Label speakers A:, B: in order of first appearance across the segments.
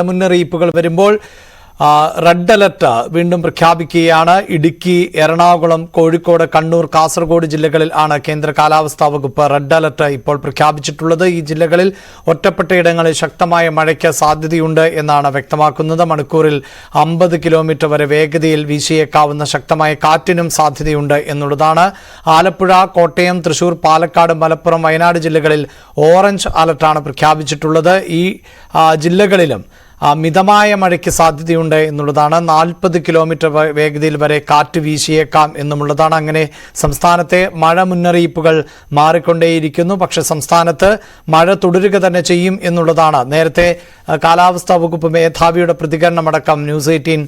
A: മുന്നറിയിപ്പുകൾ വരുമ്പോൾ red alert വീണ്ടും പ്രഖ്യാപിക്കുകയാണ്. ഇടുക്കി, എറണാകുളം, കോഴിക്കോട്, കണ്ണൂർ, കാസർഗോഡ് ജില്ലകളിൽ ആണ് കേന്ദ്ര കാലാവസ്ഥാ വകുപ്പ് റെഡ് അലർട്ട് ഇപ്പോൾ പ്രഖ്യാപിച്ചിട്ടുള്ളത്. ഈ ജില്ലകളിൽ ഒറ്റപ്പെട്ടയിടങ്ങളിൽ ശക്തമായ മഴയ്ക്ക് സാധ്യതയുണ്ട് എന്നാണ് വ്യക്തമാക്കുന്നത്. മണിക്കൂറിൽ 50 കിലോമീറ്റർ വരെ വേഗതയിൽ വീശിയേക്കാവുന്ന ശക്തമായ കാറ്റിനും സാധ്യതയുണ്ട് എന്നുള്ളതാണ്. ആലപ്പുഴ, കോട്ടയം, തൃശൂർ, പാലക്കാട്, മലപ്പുറം, വയനാട് ജില്ലകളിൽ ഓറഞ്ച് അലർട്ടാണ് പ്രഖ്യാപിച്ചിട്ടുള്ളത്. ഈ ജില്ലകളിലും മിതമായ മഴയ്ക്ക് സാധ്യതയുണ്ട് എന്നുള്ളതാണ്. 40 കിലോമീറ്റർ വേഗതയിൽ വരെ കാറ്റ് വീശിയേക്കാം എന്നുമുള്ളതാണ്. അങ്ങനെ സംസ്ഥാനത്തെ മഴ മുന്നറിയിപ്പുകൾ മാറിക്കൊണ്ടേയിരിക്കുന്നു. പക്ഷെ സംസ്ഥാനത്ത് മഴ തുടരുക തന്നെ ചെയ്യും എന്നുള്ളതാണ് നേരത്തെ കാലാവസ്ഥാ വകുപ്പ് മേധാവിയുടെ പ്രതികരണമടക്കം ന്യൂസ് 18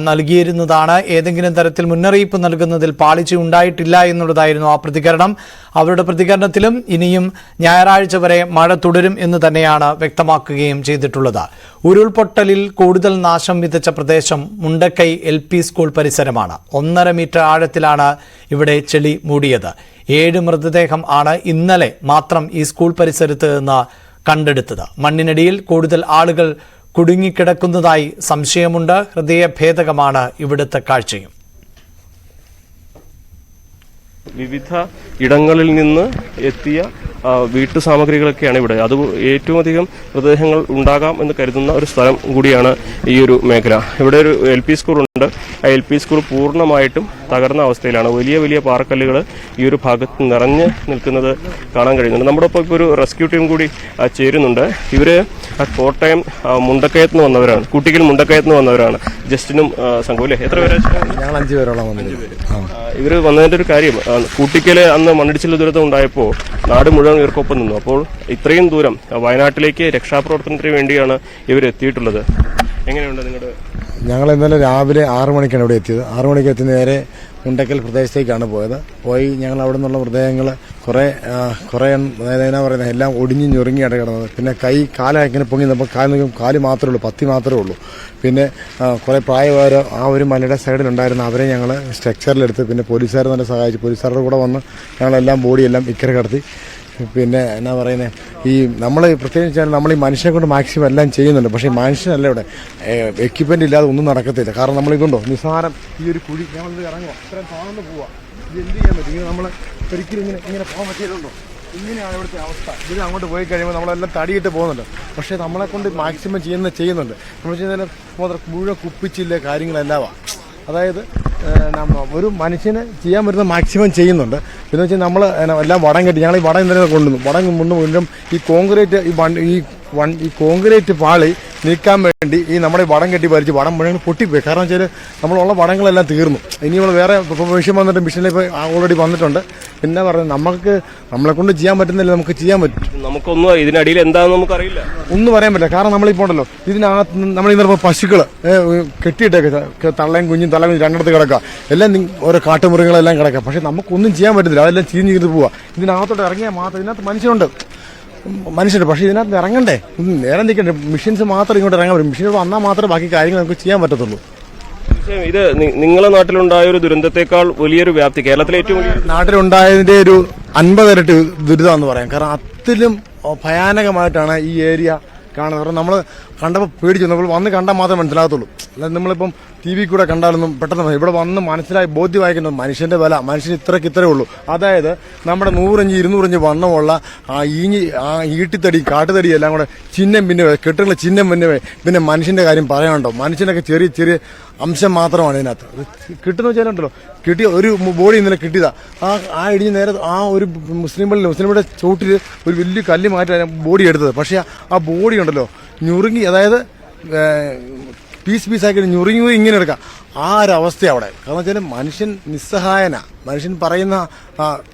A: നൽകിയിരുന്നതാണ്. ഏതെങ്കിലും തരത്തിൽ മുന്നറിയിപ്പ് നൽകുന്നതിൽ പാളിച്ച ഉണ്ടായിട്ടില്ല എന്നുള്ളതായിരുന്നു ആ പ്രതികരണം. അവരുടെ പ്രതികരണത്തിലും ഇനിയും ഞായറാഴ്ച വരെ മഴ തുടരും എന്ന് തന്നെയാണ് വ്യക്തമാക്കുകയും ചെയ്തിട്ടുള്ളത്. ഉരുൾപൊട്ടലിൽ കൂടുതൽ നാശം വിതച്ച പ്രദേശം മുണ്ടക്കൈ LP സ്കൂൾ പരിസരമാണ്. 1.5 മീറ്റർ ആഴത്തിലാണ് ഇവിടെ ചെളി മൂടിയത്. 7 മൃതദേഹം ആണ് ഇന്നലെ മാത്രം ഈ സ്കൂൾ പരിസരത്ത് നിന്ന് കണ്ടെടുത്തത്. മണ്ണിനടിയിൽ കൂടുതൽ ആളുകൾ കുടുങ്ങിക്കിടക്കുന്നതായി സംശയമുണ്ട്. ഹൃദയഭേദകമാണ് ഇവിടുത്തെ കാഴ്ചയും.
B: വിവിധ ഇടങ്ങളിൽ നിന്ന് എത്തിയ വീട്ടുസാമഗ്രികളൊക്കെയാണ് ഇവിടെ. അത് ഏറ്റവും അധികം മൃതദേഹങ്ങൾ ഉണ്ടാകാം എന്ന് കരുതുന്ന ഒരു സ്ഥലം കൂടിയാണ് ഈ ഒരു മേഖല. ഇവിടെ ഒരു LP സ്കൂളുണ്ട്. ആ LP സ്കൂൾ പൂർണ്ണമായിട്ടും തകർന്ന അവസ്ഥയിലാണ്. വലിയ വലിയ പാറക്കല്ലുകൾ ഈ ഒരു ഭാഗത്ത് നിറഞ്ഞ് നിൽക്കുന്നത് കാണാൻ കഴിയുന്നുണ്ട്. നമ്മുടെ ഒപ്പം ഇപ്പോൾ ഒരു റെസ്ക്യൂ ടീം കൂടി ചേരുന്നുണ്ട്. ഇവര് കോട്ടയം മുണ്ടക്കയത്ത് നിന്ന് വന്നവരാണ്. കുട്ടിക്കൽ മുണ്ടക്കയത്ത് നിന്ന് വന്നവരാണ്. ജസ്റ്റിനും സംഘവും അല്ലേ? എത്ര പേര്?
C: ഞങ്ങൾ 5 പേരോളം വന്നു.
B: ഇവർ വന്നതിന്റെ ഒരു കാര്യം, കുട്ടിക്കല് അന്ന് മണ്ണിടിച്ചിൽ ദുരിതം ഉണ്ടായപ്പോൾ നാട് മുഴുവൻ ഇവർക്കൊപ്പം നിന്നു. അപ്പോൾ ഇത്രയും ദൂരം വയനാട്ടിലേക്ക് രക്ഷാപ്രവർത്തനത്തിന് വേണ്ടിയാണ് ഇവർ എത്തിയിട്ടുള്ളത്. എങ്ങനെയുണ്ട് നിങ്ങളുടെ?
C: ഞങ്ങൾ ഇന്നലെ രാവിലെ 6 മണിക്കാണ് ഇവിടെ എത്തിയത്. 6 മണിക്ക് എത്തി നേരെ മുണ്ടക്കൽ പ്രദേശത്തേക്കാണ് പോയി ഞങ്ങൾ അവിടെ നിന്നുള്ള മൃതദേഹങ്ങൾ കുറേ അതായത് എന്നാ പറയുന്നത്, എല്ലാം ഒടിഞ്ഞ് ഞൊറുങ്ങിയാണ് കിടന്നത്. പിന്നെ കാലിങ്ങനെ പൊങ്ങി നമ്മൾ കാല് മാത്രമേ ഉള്ളൂ, പത്തി മാത്രമേ ഉള്ളൂ. പിന്നെ കുറേ പ്രായമായവർ ആ ഒരു മലയുടെ സൈഡിലുണ്ടായിരുന്നു. അവരെ ഞങ്ങൾ സ്ട്രക്ചറിലെടുത്ത് പിന്നെ പോലീസുകാർ തന്നെ സഹായിച്ചു. പോലീസുകാരുടെ കൂടെ വന്ന് ഞങ്ങളെല്ലാം ബോഡിയെല്ലാം ഇക്കരെ കടത്തി. പിന്നെ എന്നാ പറയുന്നത്, ഈ നമ്മൾ പ്രത്യേകിച്ച് നമ്മൾ ഈ മനുഷ്യനെ കൊണ്ട് മാക്സിമം എല്ലാം ചെയ്യുന്നുണ്ട്. പക്ഷേ ഈ മനുഷ്യനല്ല ഇവിടെ എക്യുപ്മെന്റ് ഇല്ലാതെ ഒന്നും നടക്കത്തില്ല. കാരണം നമ്മളിതുണ്ടോ നിസ്സാരം ഈ ഒരു കുഴി ഞങ്ങളിത് ഇറങ്ങുക, ഇത്രയും താഴ്ന്നു പോവുക. ഇത് എന്ത് ചെയ്യാൻ പറ്റും? ഇങ്ങനെ നമ്മൾ ഒരിക്കലും ഇങ്ങനെ പോകാൻ പറ്റിയതുണ്ടോ? ഇങ്ങനെയാണ് ഇവിടുത്തെ അവസ്ഥ. ഇത് അങ്ങോട്ട് പോയി കഴിയുമ്പോൾ നമ്മളെല്ലാം തടിയിട്ട് പോകുന്നുണ്ട്. പക്ഷേ നമ്മളെ കൊണ്ട് മാക്സിമം ചെയ്യുന്നുണ്ട്. നമ്മൾ ചെയ്യുന്നതിന് മുഴുവൻ കുപ്പിച്ചില്ല കാര്യങ്ങളെല്ലാമാണ്. അതായത് ഒരു മനുഷ്യന് ചെയ്യാൻ പറ്റുന്ന മാക്സിമം ചെയ്യുന്നുണ്ട്. പിന്നെ വെച്ചാൽ നമ്മൾ എല്ലാം വടം കെട്ടി, ഞങ്ങൾ ഈ വടം ഇന്നലെ കൊണ്ടുവന്നു. വടം മുന്നും ഈ കോൺക്രീറ്റ് ഈ കോൺക്രീറ്റ് പാളി നീക്കാൻ വേണ്ടി ഈ നമ്മുടെ വടം കെട്ടി ഭരിച്ച് വടം മുഴുവൻ പൊട്ടിപ്പോയി. കാരണം വെച്ചാൽ നമ്മളുള്ള വടങ്ങളെല്ലാം തീർന്നു. ഇനി നമ്മൾ വേറെ മെഷീൻ വന്നിട്ട് മെഷീനിൽ ഇപ്പോൾ ഓൾറെഡി വന്നിട്ടുണ്ട്. പിന്നെ പറയുന്നത് നമ്മളെ കൊണ്ട് ചെയ്യാൻ പറ്റുന്നില്ല, നമുക്ക് ചെയ്യാൻ പറ്റും.
B: നമുക്കൊന്നും ഇതിനടിയിൽ എന്താണെന്ന് നമുക്കറിയില്ല,
C: ഒന്നും പറയാൻ പറ്റില്ല. കാരണം നമ്മളിപ്പോൾ ഉണ്ടല്ലോ ഇതിനകത്ത് നമ്മൾ ഇന്നലെ പശുക്കൾ കെട്ടിയിട്ടേക്ക് തള്ളയും കുഞ്ഞും രണ്ടിടത്ത് കിടക്കുക, എല്ലാം ഓരോ കാട്ടുമൃഗങ്ങളെല്ലാം കിടക്കുക. പക്ഷെ നമുക്കൊന്നും ചെയ്യാൻ പറ്റുന്നില്ല, അതെല്ലാം ചീഞ്ഞ് ചെയ്ത് പോവുക. ഇതിനകത്തോട്ട് ഇറങ്ങിയാൽ മാത്രം ഇതിനകത്ത് മനുഷ്യനുണ്ട്. പക്ഷേ ഇതിനകത്ത് ഇറങ്ങണ്ടേ, നേരം നിൽക്കണ്ടേ? മെഷീൻസ് മാത്രം ഇങ്ങോട്ട് ഇറങ്ങാൻ പറ്റും. മെഷീൻ വന്നാൽ മാത്രമേ ബാക്കി കാര്യങ്ങൾ നമുക്ക് ചെയ്യാൻ പറ്റത്തുള്ളൂ.
B: ഇത് നിങ്ങളുടെ നാട്ടിലുണ്ടായ ഒരു ദുരന്തത്തെക്കാൾ വലിയൊരു വ്യാപ്തി കേരളത്തിലെ ഏറ്റവും വലിയ
C: നാട്ടിലുണ്ടായതിന്റെ ഒരു 50 ഇരട്ടി ദുരിതം എന്ന് പറയാം. കാരണം അത്തിലും ഭയാനകമായിട്ടാണ് ഈ ഏരിയ കാണുന്നത്. കാരണം നമ്മൾ കണ്ടപ്പോൾ പേടിച്ചു. നമ്മൾ വന്ന് കണ്ടാൽ മാത്രമേ മനസ്സിലാകത്തുള്ളൂ. അല്ലാതെ നമ്മളിപ്പം TV കൂടെ കണ്ടാലൊന്നും പെട്ടെന്ന് ഇവിടെ വന്ന് ബോധ്യമായിക്കുന്നത് മനുഷ്യന്റെ വില, മനുഷ്യന് ഇത്രേ ഉള്ളൂ. അതായത് നമ്മുടെ 100 ഇഞ്ച് 200 ഇഞ്ച് വണ്ണമുള്ള ഈട്ടിത്തടി കാട്ടുതടി എല്ലാം കൂടെ ചിഹ്നം പിന്നവേ, കെട്ടുള്ള ചിഹ്നം പിന്നവേ. പിന്നെ മനുഷ്യന്റെ കാര്യം പറയാനുണ്ടോ? മനുഷ്യനൊക്കെ ചെറിയ അംശം മാത്രമാണ് ഇതിനകത്ത്. കിട്ടുന്ന വെച്ചാലുണ്ടല്ലോ, കിട്ടിയ ഒരു ബോഡി ഇന്നലെ കിട്ടിയതാ. ആ ഇടിഞ്ഞ് നേരെ ആ ഒരു മുസ്ലിമുടെ ചുവട്ടിൽ ഒരു വലിയ കല്ല് മാറ്റി ബോഡി എടുത്തത്. പക്ഷേ ആ ബോഡി ഉണ്ടല്ലോ ഞുറുങ്ങി, അതായത് പീസാക്കി ഞുറുങ്ങി ഇങ്ങനെ എടുക്കാം. ആ ഒരു അവസ്ഥ അവിടെ. കാരണം വെച്ചാൽ മനുഷ്യൻ നിസ്സഹായന. മനുഷ്യൻ പറയുന്ന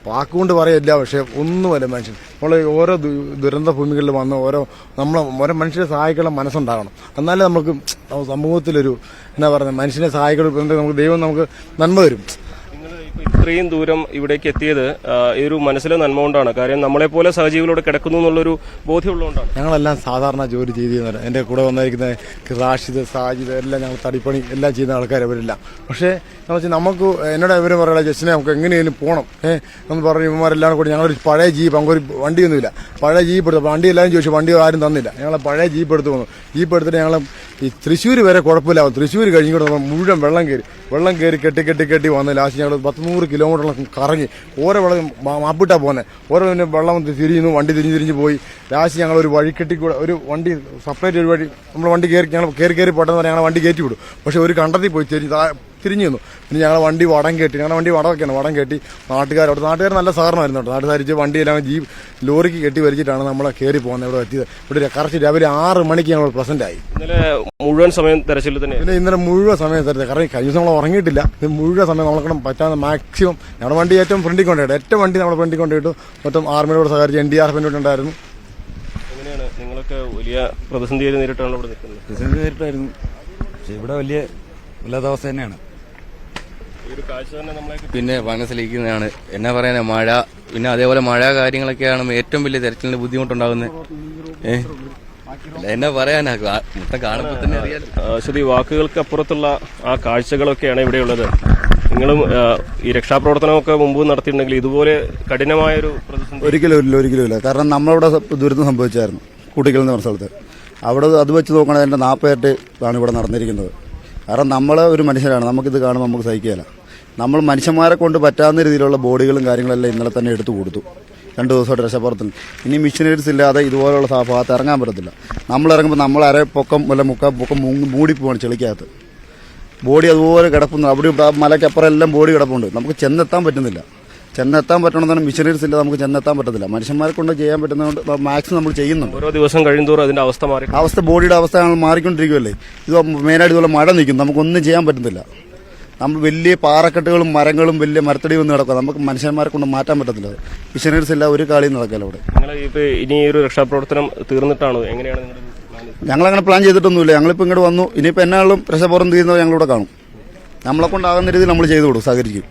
C: വാക്കുകൊണ്ട് പറയില്ല, പക്ഷെ ഒന്നുമല്ല മനുഷ്യൻ. നമ്മൾ ഓരോ ദുരന്ത ഭൂമികളിൽ വന്ന് ഓരോ മനുഷ്യരെ സഹായിക്കാനുള്ള മനസ്സുണ്ടാകണം. എന്നാലേ നമുക്ക് സമൂഹത്തിലൊരു എന്നാ പറയുന്നത്, മനുഷ്യനെ സഹായിക്കണം. നമുക്ക് ദൈവം നമുക്ക് നന്മ തരും.
B: ഇത്രയും ദൂരം ഇവിടേക്ക് എത്തിയത് ഈ ഒരു മനസ്സിലെ നന്മ കൊണ്ടാണ്. കാര്യം നമ്മളെപ്പോലെ സഹജീവികളോട് കിടക്കുന്നു എന്നുള്ളൊരു ബോധ്യമുള്ളതുകൊണ്ടാണ്.
C: ഞങ്ങളെല്ലാം സാധാരണ ജോലി ചെയ്ത് ചെയ്യുന്നവർ. എൻ്റെ കൂടെ വന്നിരിക്കുന്ന റാഷിദ്, സാജിദ് എല്ലാം ഞങ്ങൾ തടിപ്പണി എല്ലാം ചെയ്യുന്ന ആൾക്കാർ അവരെല്ലാം. പക്ഷേ നമുക്ക് എന്നോട് ഇവർ പറയാം, ജസ്റ്റിനെ നമുക്ക് എങ്ങനെയെങ്കിലും പോകണം എന്ന് പറഞ്ഞ് ഇവന്മാരെല്ലാം കൂടി ഞങ്ങളൊരു പഴയ ജീപ്പ്, അങ്ങൊരു വണ്ടിയൊന്നുമില്ല, പഴയ ജീപ്പ് എടുത്തു. വണ്ടി എല്ലാവരും ചോദിച്ചു, വണ്ടി ആരും തന്നില്ല. ഞങ്ങൾ പഴയ ജീപ്പ് എടുത്ത് വന്നു. ജീപ്പ് എടുത്തിട്ട് ഞങ്ങൾ ഈ തൃശ്ശൂർ വരെ കുഴപ്പമില്ലാവും. തൃശ്ശൂർ കഴിഞ്ഞിട്ട് മുഴുവൻ വെള്ളം കയറി കെട്ടി വന്ന് ലാസ്റ്റ് ഞങ്ങൾ 100 കിലോമീറ്ററോളം കറങ്ങി ഓരോ വെള്ളം മാപ്പിട്ടാ പോകുന്നത്. ഓരോ വെള്ളം തിരിയുന്നു, വണ്ടി തിരിഞ്ഞ് പോയി. ലാസ്റ്റ് ഞങ്ങൾ ഒരു വഴിക്കെട്ടിക്കൂടെ ഒരു വണ്ടി സെപ്പറേറ്റ് ഒരു വഴി നമ്മൾ വണ്ടി ഞങ്ങൾ കയറി പോട്ടെന്ന് പറഞ്ഞാൽ ഞങ്ങൾ വണ്ടി കയറ്റി വിടും. പക്ഷെ ഒരു കണ്ടത്തിൽ പോയി തിരിഞ്ഞു നിന്നു. പിന്നെ ഞങ്ങൾ വണ്ടി വടം കയറ്റി വടം കയറ്റി നാട്ടുകാർ നല്ല സഹകരണമായിരുന്നു കേട്ടോ. നാട്ടുകാരിച്ച് വണ്ടിയെല്ലാം ലോറിക്ക് കെട്ടി വലിച്ചിട്ടാണ് നമ്മളെ കയറി പോകുന്നത് ഇവിടെ എത്തിയത്. ഇവിടെ കറക്റ്റ് രാവിലെ 6 മണിക്ക് ഞങ്ങൾ പ്രസന്റ് ആയി.
B: ഇന്നലെ മുഴുവൻ സമയം തെരച്ചിൽ തന്നെ.
C: പിന്നെ ഇന്നലെ മുഴുവൻ സമയം തെരച്ചിൽ. കാരണം കഴിഞ്ഞ ദിവസം നമ്മൾ ഉറങ്ങിയിട്ടില്ല. ഇത് മുഴുവൻ സമയം നമ്മളെ പറ്റാവുന്ന മാക്സിമം ഞങ്ങളുടെ വണ്ടി ഏറ്റവും ഫ്രണ്ടിൽ കൊണ്ടുപോയിട്ട് ഏറ്റവും വണ്ടി നമ്മുടെ ഫ്രണ്ടിൽ കൊണ്ടുപോയിട്ടു. മൊത്തം ആർമിയോട് സഹകരിച്ച് NDRF ഉണ്ടായിരുന്നു.
B: എങ്ങനെയാണ് നിങ്ങളൊക്കെ വലിയ പ്രതിസന്ധി നേരിട്ടാണ് ഇവിടെ നിൽക്കുന്നത്?
D: പ്രതിസന്ധി നേരിട്ടായിരുന്നു. പക്ഷെ ഇവിടെ വലിയ വല്ലാത്ത അവസ്ഥ തന്നെയാണ്. പിന്നെ മനസ്സിലിരിക്കുന്നതാണ് എന്നാ പറയാനാ, മഴ, പിന്നെ അതേപോലെ മഴ കാര്യങ്ങളൊക്കെയാണ് ഏറ്റവും വലിയ തെരച്ചിലിന് ബുദ്ധിമുട്ടുണ്ടാകുന്നത്. എന്നാ പറയാനാ, മൊത്തം കാണുമ്പോൾ തന്നെ അറിയാലോ.
B: ശരി, വാക്കുകൾക്ക് അപ്പുറത്തുള്ള ആ കാഴ്ചകളൊക്കെയാണ് ഇവിടെയുള്ളത്. നിങ്ങളും ഈ രക്ഷാപ്രവർത്തനമൊക്കെ മുമ്പ് നടത്തിയിട്ടുണ്ടെങ്കിൽ ഇതുപോലെ കഠിനമായൊരു പ്രതിസന്ധി
E: ഒരിക്കലും ഇല്ല. കാരണം നമ്മളവിടെ ദുരിതം സംഭവിച്ചായിരുന്നു കൂട്ടിക്കൽ എന്ന് പറഞ്ഞ സ്ഥലത്ത്. അവിടെ അത് വെച്ച് നോക്കണത് എൻ്റെ 40 ആണ് ഇവിടെ നടന്നിരിക്കുന്നത്. കാരണം നമ്മൾ ഒരു മനുഷ്യരാണ്, നമുക്കിത് കാണുമ്പോൾ നമുക്ക് സഹിക്കുകയില്ല. നമ്മൾ മനുഷ്യന്മാരെ കൊണ്ട് പറ്റാവുന്ന രീതിയിലുള്ള ബോഡികളും കാര്യങ്ങളെല്ലാം ഇന്നലെ തന്നെ എടുത്തു കൊടുത്തു. 2 ദിവസമായിട്ട് രക്ഷാപ്രവർത്തനം. ഇനി മിഷനറീസ് ഇല്ലാതെ ഇതുപോലുള്ള ഭാഗത്ത് ഇറങ്ങാൻ പറ്റത്തില്ല. നമ്മൾ ഇറങ്ങുമ്പോൾ നമ്മൾ അരപ്പൊക്കം വല്ല മുക്കാപ്പൊക്കം മൂടിപ്പോവാണ് ചെളിക്കകത്ത്. ബോഡി അതുപോലെ കിടപ്പുന്നു. അവിടെ മലയ്ക്കപ്പുറം എല്ലാം ബോഡി കിടപ്പുണ്ട്. നമുക്ക് ചെന്നെത്താൻ പറ്റുന്നില്ല. ചെന്നെത്താൻ പറ്റണമെന്നാണ് മിഷനറീസ് ഇല്ല, നമുക്ക് ചെന്നെത്താൻ പറ്റത്തില്ല. മനുഷ്യന്മാരെ കൊണ്ട് ചെയ്യാൻ പറ്റുന്നതുകൊണ്ട് മാക്സിമം നമ്മൾ ചെയ്യുന്നുണ്ട്.
B: ഓരോ ദിവസം കഴിയുന്തോറും അതിന്റെ അവസ്ഥ
E: ബോഡിയുടെ അവസ്ഥ മാറിക്കൊണ്ടിരിക്കുമല്ലേ. ഇത് മെയിനായിട്ട് ഇതുപോലെ മഴ നിൽക്കും, നമുക്കൊന്നും ചെയ്യാൻ പറ്റുന്നില്ല. നമ്മൾ വലിയ പാറക്കെട്ടുകളും മരങ്ങളും വലിയ മരത്തടി വന്ന് കിടക്കുക, നമുക്ക് മനുഷ്യന്മാരെ കൊണ്ട് മാറ്റാൻ പറ്റത്തില്ല. മിഷനറീസ് ഇല്ല, ഒരു കളിയും നടക്കില്ല അവിടെ.
B: ഇനി ഒരു രക്ഷാപ്രവർത്തനം തീർന്നിട്ടാണോ? എങ്ങനെയാണ്
E: ഞങ്ങളങ്ങനെ പ്ലാൻ ചെയ്തിട്ടൊന്നുമില്ല. ഞങ്ങളിപ്പോൾ ഇങ്ങോട്ട് വന്നു. ഇനിയിപ്പോൾ എന്നാളും രക്ഷാപ്രവർത്തനം തീരുന്നത് ഞങ്ങളിവിടെ കാണും. നമ്മളെ കൊണ്ടാകുന്ന രീതിയിൽ നമ്മൾ ചെയ്തു കൊടുക്കും, സഹകരിക്കും.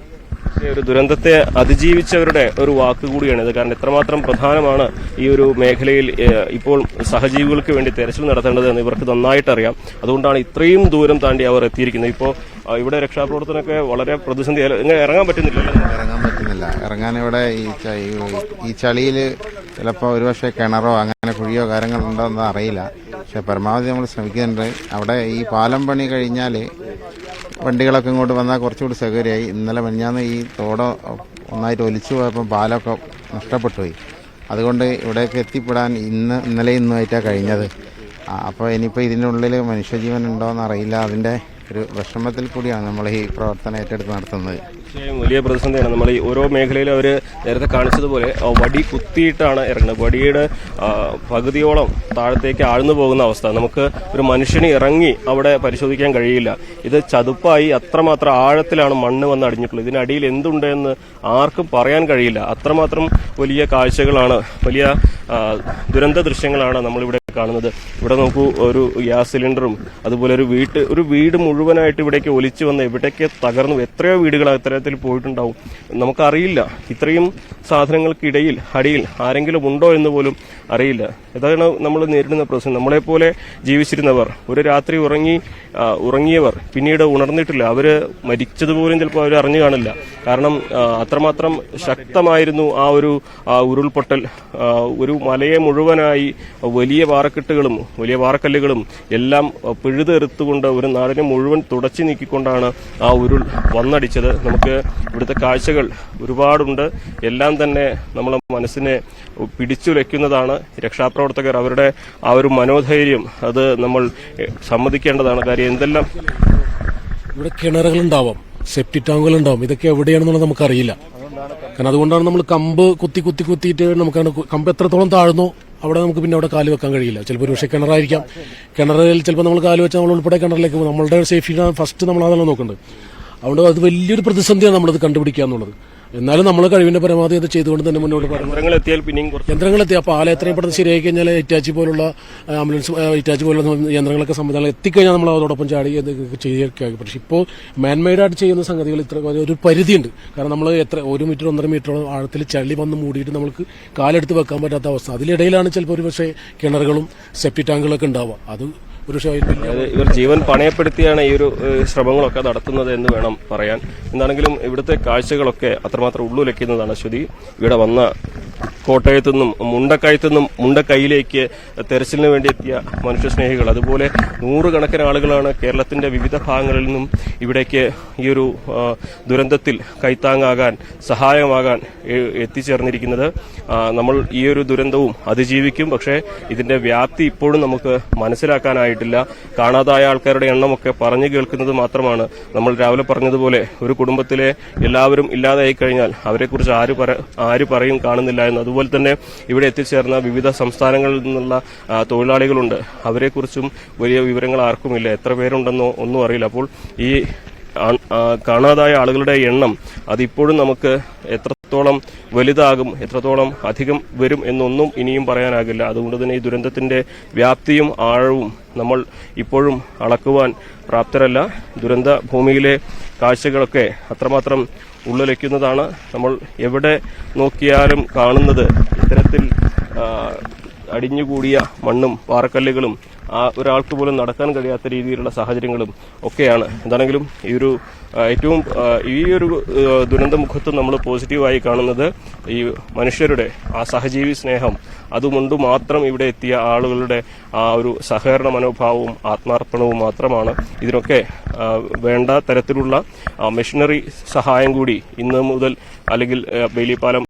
B: ഒരു ദുരന്തത്തെ അതിജീവിച്ചവരുടെ ഒരു വാക്ക് കൂടിയാണിത്. കാരണം എത്രമാത്രം പ്രധാനമാണ് ഈ ഒരു മേഖലയിൽ ഇപ്പോൾ സഹജീവികൾക്ക് വേണ്ടി തെരച്ചിൽ നടത്തേണ്ടത് എന്ന് ഇവർക്ക് നന്നായിട്ട് അറിയാം. അതുകൊണ്ടാണ് ഇത്രയും ദൂരം താണ്ടി അവർ എത്തിയിരിക്കുന്നത്. ഇപ്പോൾ ഇവിടെ രക്ഷാപ്രവർത്തനമൊക്കെ വളരെ പ്രതിസന്ധി. ഇറങ്ങാൻ പറ്റുന്നില്ല.
F: ഇറങ്ങാൻ ഇവിടെ ഈ ചളിയിൽ ചിലപ്പോൾ ഒരുപക്ഷെ കിണറോ അങ്ങനെ കുഴിയോ കാര്യങ്ങളുണ്ടോ എന്ന് അറിയില്ല. പക്ഷെ പരമാവധി നമ്മൾ ശ്രമിക്കുന്നുണ്ട്. അവിടെ ഈ പാലം പണി കഴിഞ്ഞാൽ വണ്ടികളൊക്കെ ഇങ്ങോട്ട് വന്നാൽ കുറച്ചുകൂടി സൗകര്യമായി. ഇന്നലെ മിനിഞ്ഞാന്ന് ഈ തോടോ ഒന്നായിട്ട് ഒലിച്ചു പോയപ്പോൾ പാലമൊക്കെ നഷ്ടപ്പെട്ടു പോയി. അതുകൊണ്ട് ഇവിടേക്ക് എത്തിപ്പെടാൻ ഇന്നലെ ഇന്നുമായിട്ടാണ് കഴിഞ്ഞത്. അപ്പോൾ ഇനിയിപ്പോൾ ഇതിൻ്റെ ഉള്ളിൽ മനുഷ്യജീവൻ ഉണ്ടോയെന്ന് അറിയില്ല. അതിൻ്റെ ഒരു വിഷമത്തിൽ കൂടിയാണ് നമ്മൾ ഈ പ്രവർത്തനം ഏറ്റെടുത്ത് നടത്തുന്നത്.
B: വലിയ പ്രതിസന്ധിയാണ്. നമ്മൾ ഈ ഓരോ മേഖലയിലും അവർ നേരത്തെ കാണിച്ചതുപോലെ വടി കുത്തിയിട്ടാണ് ഇറങ്ങുന്നത്. വടിയുടെ പകുതിയോളം താഴത്തേക്ക് ആഴ്ന്നു പോകുന്ന അവസ്ഥ. നമുക്ക് ഒരു മനുഷ്യന് ഇറങ്ങി അവിടെ പരിശോധിക്കാൻ കഴിയില്ല. ഇത് ചതുപ്പായി അത്രമാത്രം ആഴത്തിലാണ് മണ്ണ് വന്ന് അടിഞ്ഞിട്ടുള്ളത്. ഇതിനടിയിൽ എന്തുണ്ട് എന്ന് ആർക്കും പറയാൻ കഴിയില്ല. അത്രമാത്രം വലിയ കാഴ്ചകളാണ്, വലിയ ദുരന്ത ദൃശ്യങ്ങളാണ് നമ്മളിവിടെ കാണുന്നത്. ഇവിടെ നോക്കൂ, ഒരു ഗ്യാസ് സിലിണ്ടറും അതുപോലെ ഒരു വീട് മുഴുവനായിട്ട് ഇവിടേക്ക് ഒലിച്ചു വന്ന് ഇവിടേക്ക് തകർന്നു. എത്രയോ വീടുകൾ അത്തരത്തിൽ പോയിട്ടുണ്ടാവും, നമുക്കറിയില്ല. ഇത്രയും സാധനങ്ങൾക്കിടയിൽ അടിയിൽ ആരെങ്കിലും ഉണ്ടോ എന്ന് പോലും അറിയില്ല. ഇതാണ് നമ്മൾ നേരിടുന്ന പ്രശ്നം. നമ്മളെപ്പോലെ ജീവിച്ചിരുന്നവർ, ഒരു രാത്രി ഉറങ്ങിയവർ പിന്നീട് ഉണർന്നിട്ടില്ല. അവര് മരിച്ചതുപോലും ചിലപ്പോൾ അവർ അറിഞ്ഞു കാണില്ല. കാരണം അത്രമാത്രം ശക്തമായിരുന്നു ആ ഒരു ഉരുൾപൊട്ടൽ. ഒരു മലയെ മുഴുവനായി വലിയ പാറക്കെട്ടുകളും വലിയ പാറക്കല്ലുകളും എല്ലാം പിഴുതെറുത്തുകൊണ്ട് ഒരു നാടിനെ മുഴുവൻ തുടച്ചു നീക്കിക്കൊണ്ടാണ് ആ ഉരുൾ വന്നടിച്ചത്. നമുക്ക് ഇവിടുത്തെ കാഴ്ചകൾ ഒരുപാടുണ്ട്. എല്ലാം തന്നെ നമ്മളെ മനസ്സിനെ പിടിച്ചുലയ്ക്കുന്നതാണ്. രക്ഷാപ്രവർത്തകർ അവരുടെ ആ ഒരു മനോധൈര്യം അത് നമ്മൾ സമ്മതിക്കേണ്ടതാണ്. കാര്യം എന്തെല്ലാം
G: ഇവിടെ കിണറുകളുണ്ടാവാം, സെപ്റ്റി ടാങ്കുകളുണ്ടാവും. ഇതൊക്കെ എവിടെയാണെന്നുള്ളത് നമുക്കറിയില്ല. കാരണം അതുകൊണ്ടാണ് നമ്മൾ കമ്പ് കുത്തിയിട്ട് നമുക്കാണ് കമ്പ് എത്രത്തോളം താഴ്ന്നോ അവിടെ നമുക്ക് പിന്നെ അവിടെ കാല് വെക്കാൻ കഴിയില്ല. ചിലപ്പോൾ ഒരു പക്ഷേ കിണറായിരിക്കാം. കിണറിൽ ചിലപ്പോൾ നമ്മൾ കാല് വെച്ചാൽ നമ്മൾ ഉൾപ്പെടെ കിണറിലേക്ക് പോകും. നമ്മളുടെ സേഫ്റ്റി ഫസ്റ്റ് നമ്മൾ അതാണ് നോക്കേണ്ടത്. അതുകൊണ്ട് അത് വലിയൊരു പ്രതിസന്ധിയാണ് നമ്മളത് കണ്ടുപിടിക്കുക എന്നുള്ളത്. എന്നാലും നമ്മൾ കഴിവിന്റെ പരമാവധി അത് ചെയ്തുകൊണ്ട് തന്നെ മുന്നോട്ട് പോകും.
B: യന്ത്രങ്ങൾ എത്തിയാൽ പിന്നെയും കുറച്ച്
G: യന്ത്രങ്ങളെത്തി ആ പാലം എത്രയും പെട്ടെന്ന് ശരിയായി കഴിഞ്ഞാൽ ഇറ്റാച്ചി പോലുള്ള ആംബുലൻസ് ഇറ്റാച്ചി പോലുള്ള യന്ത്രങ്ങളൊക്കെ സംവിധാനം എത്തിക്കഴിഞ്ഞാൽ നമ്മൾ അതോടൊപ്പം ചാടി ചെയ്യുകയൊക്കെ. പക്ഷെ ഇപ്പോൾ മാൻമെയ്ഡായിട്ട് ചെയ്യുന്ന സംഗതികൾ ഇത്ര ഒരു പരിധിയുണ്ട്. കാരണം നമ്മൾ 1 മീറ്റർ 1.5 മീറ്ററോളം ആഴത്തിൽ ചളി വന്ന് മൂടിയിട്ട് നമുക്ക് കാലെടുത്ത് വെക്കാൻ പറ്റാത്ത അവസ്ഥ. അതിലിടയിലാണ് ചിലപ്പോൾ ഒരു പക്ഷേ കിണറുകളും സെപ്റ്റി ടാങ്കുകളൊക്കെ ഉണ്ടാവുക. അത് ഒരു
B: ഇവർ ജീവൻ പണയപ്പെടുത്തിയാണ് ഈ ഒരു ശ്രമങ്ങളൊക്കെ നടത്തുന്നത് എന്ന് വേണം പറയാൻ. എന്താണെങ്കിലും ഇവിടുത്തെ കാഴ്ചകളൊക്കെ അത്രമാത്രം ഉള്ളുലയ്ക്കുന്നതാണ്. ശ്രുതി, ഇവിടെ വന്ന കോട്ടയത്തു നിന്നും മുണ്ടക്കൈയിലേക്ക് തെരച്ചിലിന് വേണ്ടി എത്തിയ മനുഷ്യസ്നേഹികൾ, അതുപോലെ നൂറുകണക്കിന് ആളുകളാണ് കേരളത്തിന്റെ വിവിധ ഭാഗങ്ങളിൽ നിന്നും ഇവിടേക്ക് ഈ ഒരു ദുരന്തത്തിൽ കൈത്താങ്ങാകാൻ സഹായമാകാൻ എത്തിച്ചേർന്നിരിക്കുന്നത്. നമ്മൾ ഈ ഒരു ദുരന്തവും അതിജീവിക്കും. പക്ഷേ ഇതിന്റെ വ്യാപ്തി ഇപ്പോഴും നമുക്ക് മനസ്സിലാക്കാനായിട്ടില്ല. കാണാതായ ആൾക്കാരുടെ എണ്ണമൊക്കെ പറഞ്ഞു കേൾക്കുന്നത് മാത്രമാണ്. നമ്മൾ രാവിലെ പറഞ്ഞതുപോലെ ഒരു കുടുംബത്തിലെ എല്ലാവരും ഇല്ലാതായി കഴിഞ്ഞാൽ അവരെക്കുറിച്ച് ആര് പറയും കാണുന്നില്ല എന്ന്. അതുപോലെ തന്നെ ഇവിടെ എത്തിച്ചേർന്ന വിവിധ സംസ്ഥാനങ്ങളിൽ നിന്നുള്ള തൊഴിലാളികളുണ്ട്. അവരെക്കുറിച്ചും വലിയ വിവരങ്ങൾ ആർക്കുമില്ല. എത്ര പേരുണ്ടെന്നോ ഒന്നും അറിയില്ല. അപ്പോൾ ഈ കാണാതായ ആളുകളുടെ എണ്ണം അതിപ്പോഴും നമുക്ക് എത്രത്തോളം വലുതാകും, എത്രത്തോളം അധികം വരും എന്നൊന്നും ഇനിയും പറയാനാകില്ല. അതുകൊണ്ട് തന്നെ ഈ ദുരന്തത്തിന്റെ വ്യാപ്തിയും ആഴവും നമ്മൾ ഇപ്പോഴും അളക്കുവാൻ പ്രാപ്തരല്ല. ദുരന്ത ഭൂമിയിലെ കാഴ്ചകളൊക്കെ അത്രമാത്രം ഉള്ളുലയ്ക്കുന്നതാണ്. നമ്മൾ എവിടെ നോക്കിയാലും കാണുന്നത് ഇത്തരത്തിൽ അടിഞ്ഞുകൂടിയ മണ്ണും പാറക്കല്ലുകളും ഒരാൾക്ക് പോലും നടക്കാൻ കഴിയാത്ത രീതിയിലുള്ള സാഹചര്യങ്ങളും ഒക്കെയാണ്. എന്താണെങ്കിലും ഈ ഒരു ദുരന്തമുഖത്ത് നമ്മൾ പോസിറ്റീവായി കാണുന്നത് ഈ മനുഷ്യരുടെ ആ സഹജീവി സ്നേഹം, അതുകൊണ്ട് മാത്രം ഇവിടെ എത്തിയ ആളുകളുടെ ആ ഒരു സഹകരണ മനോഭാവവും ആത്മാർപ്പണവും മാത്രമാണ്. ഇതിനൊക്കെ വേണ്ട തരത്തിലുള്ള മെഷീനറി സഹായം കൂടി ഇന്ന് മുതൽ അല്ലെങ്കിൽ ബെയിലിപ്പാലം